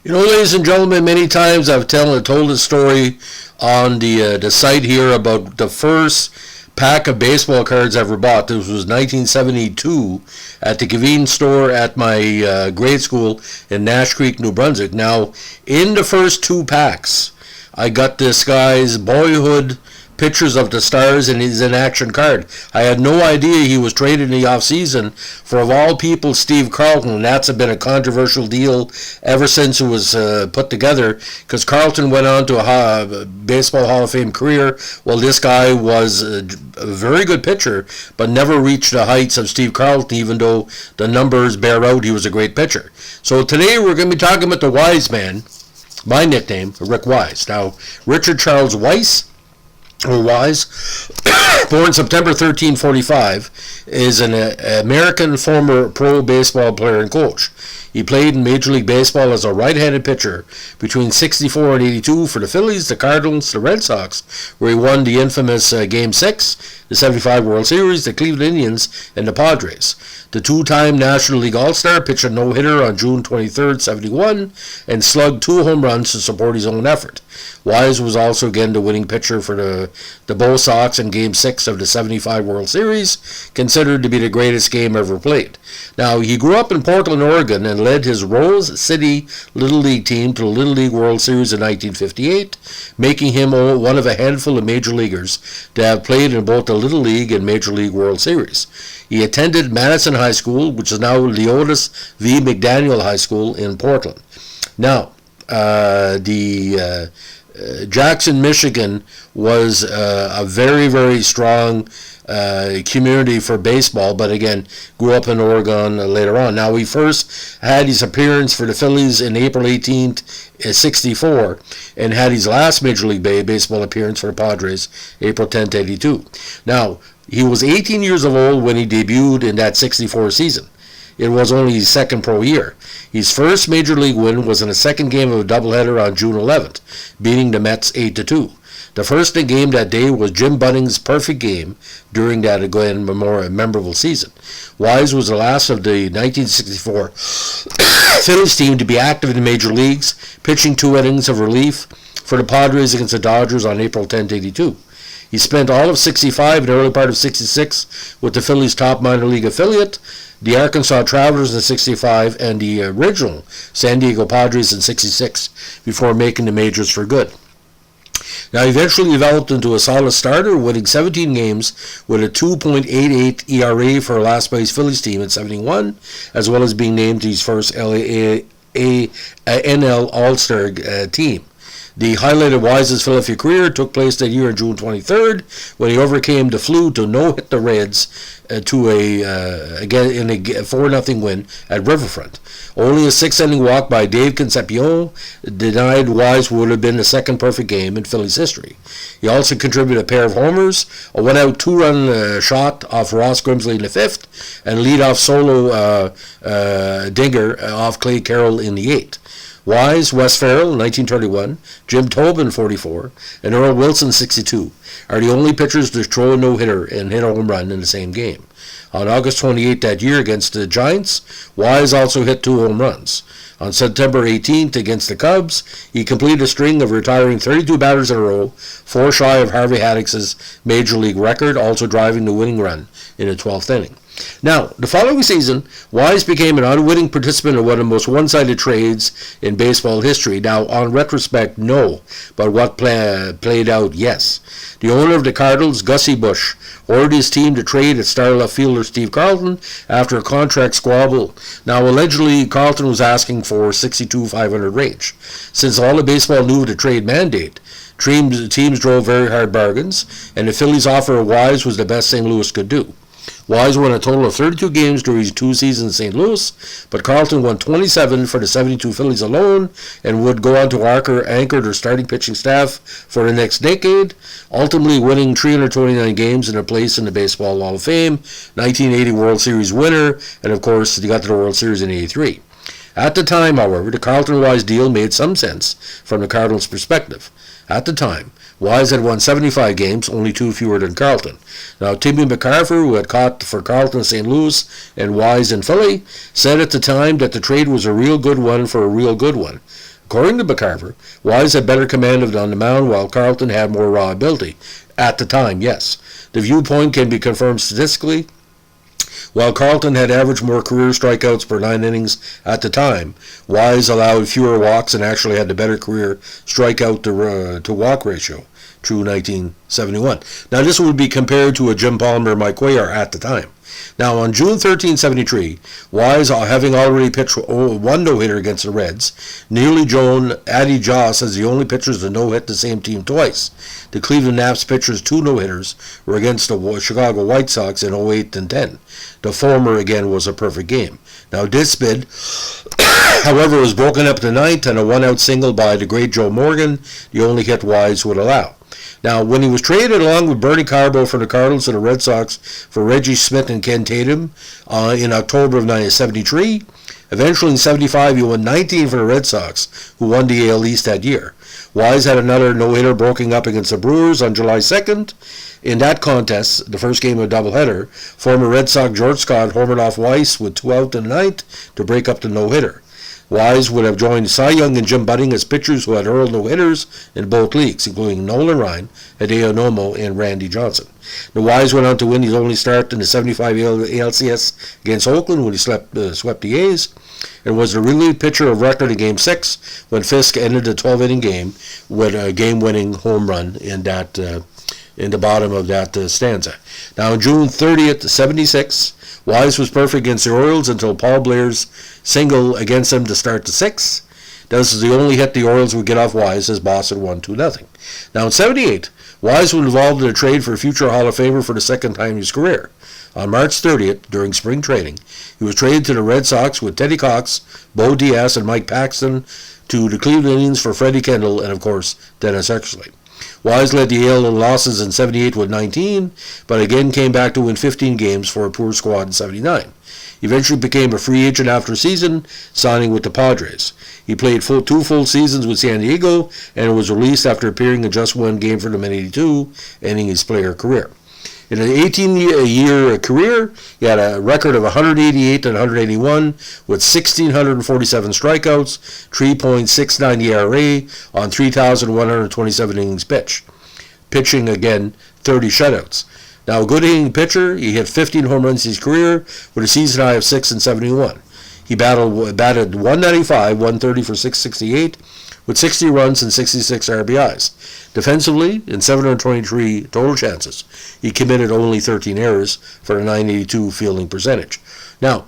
Ladies and gentlemen, many times I've told a story on the site here about the first pack of baseball cards I ever bought. This was 1972 at the convenience store at my grade school in Nash Creek, New Brunswick. Now, in the first two packs, I got this guy's boyhood pictures of the stars and his in-action card. I had no idea he was traded in the off-season for, of all people, Steve Carlton, and that's been a controversial deal ever since it was put together, because Carlton went on to a Baseball Hall of Fame career, while this guy was a very good pitcher, but never reached the heights of Steve Carlton, even though the numbers bear out he was a great pitcher. So today we're going to be talking about the Wise Man, my nickname, Rick Wise. Now, Richard Charles Weiss, or Wise, born September 13, 1945, is an American former pro baseball player and coach. He played in Major League Baseball as a right-handed pitcher between 64 and 82 for the Phillies, the Cardinals, the Red Sox, where he won the infamous Game 6, the 75 World Series, the Cleveland Indians, and the Padres. The two-time National League All-Star pitched a no-hitter on June 23, 1971, and slugged 2 home runs to support his own effort. Wise was also again the winning pitcher for the Bo Sox in Game 6 of the 75 World Series, considered to be the greatest game ever played. Now, he grew up in Portland, Oregon, and led his Rose City Little League team to the Little League World Series in 1958, making him one of a handful of major leaguers to have played in both the Little League and Major League World Series. He attended Madison High School, which is now Leotis V. McDaniel High School in Portland. Now, Jackson, Michigan was a very, very strong community for baseball, but again, grew up in Oregon later on. Now, he first had his appearance for the Phillies in April 18th, 1964, and had his last Major League Baseball appearance for the Padres, April 10th, 1982. Now, he was 18 years old when he debuted in that 64 season. It was only his second pro year. His first Major League win was in the second game of a doubleheader on June 11th, beating the Mets 8-2. The first game that day was Jim Bunning's perfect game during that again memorable season. Wise was the last of the 1964 Phillies team to be active in the major leagues, pitching 2 innings of relief for the Padres against the Dodgers on April 10, 1982. He spent all of 65 and the early part of 66 with the Phillies' top minor league affiliate, the Arkansas Travelers in 65, and the original San Diego Padres in 66, before making the majors for good. Now, he eventually developed into a solid starter, winning 17 games with a 2.88 ERA for a last-place Phillies team in 71, as well as being named to his first NL All-Star team. The highlight of Wise's Philadelphia career took place that year on June 23rd, when he overcame the flu to no-hit the Reds to again in a 4-0 win at Riverfront. Only a 6th-inning walk by Dave Concepcion denied Wise would have been the second perfect game in Phillies history. He also contributed a pair of homers, a 1-out 2-run shot off Ross Grimsley in the 5th, and leadoff solo dinger off Clay Carroll in the 8th. Wise, Wes Farrell, 1931, Jim Tobin, 44, and Earl Wilson, 62, are the only pitchers to throw a no-hitter and hit a home run in the same game. On August 28 that year against the Giants, Wise also hit 2 home runs. On September 18th against the Cubs, he completed a string of retiring 32 batters in a row, 4 shy of Harvey Haddock's major league record, also driving the winning run in the 12th inning. Now, the following season, Wise became an unwitting participant in one of the most one-sided trades in baseball history. Now, on retrospect, no, but what played out, yes. The owner of the Cardinals, Gussie Busch, ordered his team to trade its star left fielder Steve Carlton after a contract squabble. Now, allegedly, Carlton was asking for $62,500 range. Since all of baseball knew the trade mandate, teams drove very hard bargains, and the Phillies' offer of Wise was the best St. Louis could do. Wise won a total of 32 games during his 2 seasons in St. Louis, but Carlton won 27 for the 72 Phillies alone and would go on to anchor their starting pitching staff for the next decade, ultimately winning 329 games and a place in the Baseball Hall of Fame, 1980 World Series winner, and of course, they got to the World Series in 83. At the time, however, the Carlton-Wise deal made some sense from the Cardinals' perspective. At the time, Wise had won 75 games, only 2 fewer than Carlton. Now, Timmy McCarver, who had caught for Carlton in St. Louis and Wise in Philly, said at the time that the trade was a real good one for a real good one. According to BHOFer, Wise had better command on the mound while Carlton had more raw ability. At the time, yes. The viewpoint can be confirmed statistically. While Carlton had averaged more career strikeouts per 9 innings at the time, Wise allowed fewer walks and actually had the better career strikeout to walk ratio. True 1971. Now this would be compared to a Jim Palmer, Mike Cuellar at the time. Now on June 13, 1973, Wise, having already pitched one no-hitter against the Reds, Neely Jones, Addy Joss as the only pitchers to no-hit the same team twice. The Cleveland Naps pitchers' 2 no-hitters were against the Chicago White Sox in 08 and 10. The former, again, was a perfect game. Now this bid, however, was broken up in the 9th and a one-out single by the great Joe Morgan, the only hit Wise would allow. Now, when he was traded along with Bernie Carbo from the Cardinals to the Red Sox for Reggie Smith and Ken Tatum in October of 1973, eventually in 75 he won 19 for the Red Sox, who won the AL East that year. Wise had another no-hitter broken up against the Brewers on July 2nd. In that contest, the first game of a doubleheader, former Red Sox George Scott homered off Weiss with 2 out in the 9th to break up the no-hitter. Wise would have joined Cy Young and Jim Budding as pitchers who had hurled no-hitters in both leagues, including Nolan Ryan, Hideo Nomo, and Randy Johnson. The Wise went on to win his only start in the 75 ALCS against Oakland when he swept the A's, and was the relief pitcher of record in Game 6 when Fisk ended the 12-inning game with a game-winning home run in the bottom of that stanza. Now, on June 30th, 76, Wise was perfect against the Orioles until Paul Blair's single against them to start the 6th. This is the only hit the Orioles would get off Wise as Boston won 2-0. Now in 78, Wise was involved in a trade for a future Hall of Famer for the second time in his career. On March 30th, during spring training, he was traded to the Red Sox with Teddy Cox, Bo Diaz, and Mike Paxton to the Cleveland Indians for Freddie Kendall and, of course, Dennis Eckersley. Wise led the AL in losses in 78 with 19, but again came back to win 15 games for a poor squad in 79. He eventually became a free agent after a season, signing with the Padres. He played 2 full seasons with San Diego and was released after appearing in just 1 game for them in 82, ending his player career. In an 18-year career, he had a record of 188 and 181 with 1,647 strikeouts, 3.69 ERA on 3,127 innings pitched. Pitching, again, 30 shutouts. Now, a good hitting pitcher, he hit 15 home runs in his career with a season high of 6 and 71. He batted 195, 130 for 668, with 60 runs and 66 RBIs. Defensively, in 723 total chances, he committed only 13 errors for a 982 fielding percentage. Now,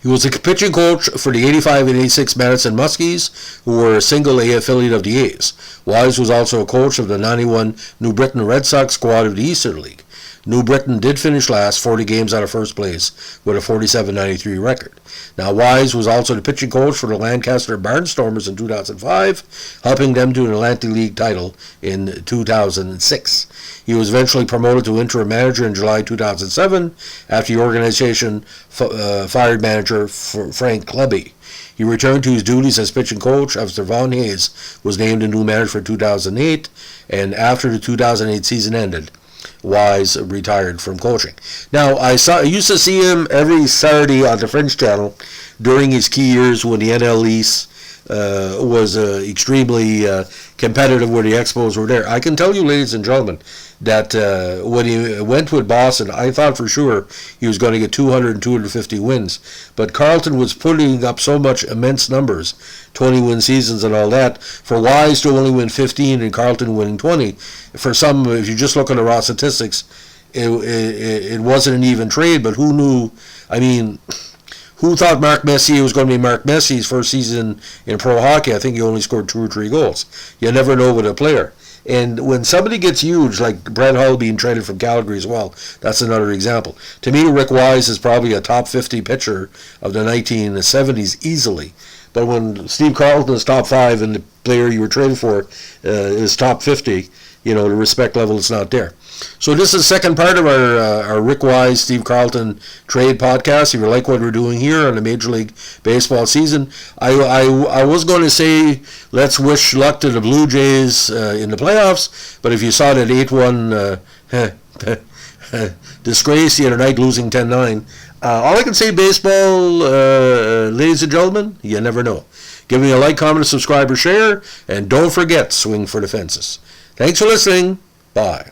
he was a pitching coach for the 85 and 86 Madison Muskies, who were a single A affiliate of the A's. Wise was also a coach of the 91 New Britain Red Sox squad of the Eastern League. New Britain did finish last 40 games out of first place with a 47-93 record. Now, Wise was also the pitching coach for the Lancaster Barnstormers in 2005, helping them to an Atlantic League title in 2006. He was eventually promoted to interim manager in July 2007 after the organization fired manager Frank Klebby. He returned to his duties as pitching coach after Von Hayes was named a new manager for 2008, and after the 2008 season ended, Wise retired from coaching. Now, I used to see him every Saturday on the French Channel during his key years when the NL East was extremely competitive, where the Expos were there. I can tell you, ladies and gentlemen, that when he went with Boston, I thought for sure he was going to get 200 and 250 wins. But Carlton was putting up so much immense numbers, 20-win seasons and all that, for Wise to only win 15 and Carlton winning 20. For some, if you just look at the raw statistics, it wasn't an even trade, but who knew? I mean, who thought Mark Messier was going to be Mark Messier's first season in pro hockey? I think he only scored 2 or 3 goals. You never know with a player. And when somebody gets huge, like Brett Hull being traded from Calgary as well, that's another example. To me, Rick Wise is probably a top 50 pitcher of the 1970s easily. But when Steve Carlton is top 5 and the player you were traded for is top 50, the respect level is not there. So this is the second part of our Rick Wise, Steve Carlton trade podcast. If you like what we're doing here on the Major League Baseball season, I was going to say let's wish luck to the Blue Jays in the playoffs, but if you saw that 8-1 disgrace the other night, losing 10-9, all I can say, baseball, ladies and gentlemen, you never know. Give me a like, comment, subscribe, or share. And don't forget, swing for the fences. Thanks for listening. Bye.